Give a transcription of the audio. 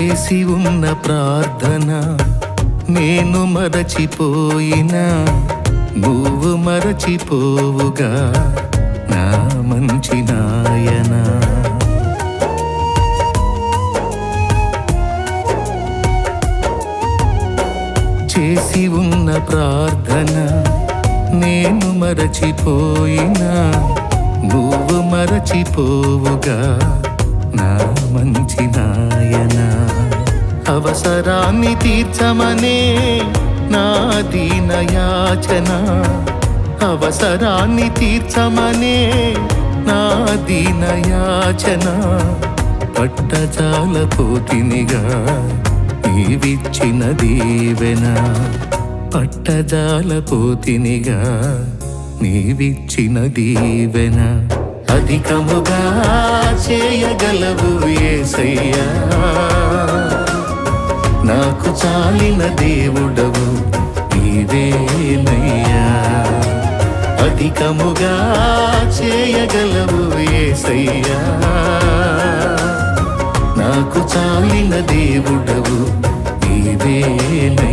చేసి ఉన్న ప్రార్థన నేను మరచిపోయినా నువ్వు మరచిపోవుగా నా మంచి నాయనా. చేసి ఉన్న ప్రార్థన నేను మరచిపోయినా నువ్వు మరచిపోవుగా నా మంచి నాయనా. అవసరాన్ని తీర్చమనే నా దీన యాచన, అవసరాన్ని తీర్చమనే నా దీన యాచన. పట్టజాలపోతినిగా నీవిచ్చిన దీవెన, పట్టజాలపోతినిగా నీవిచ్చిన దీవెన. అధికముగా చేయగలవు యేసయ్యా, నాకు చాలిన దేవుడవు నీవేనయ్యా. అధికముగా చేయగలవు యేసయ్యా, నాకు చాలిన దేవుడవు నీవేనయ్యా.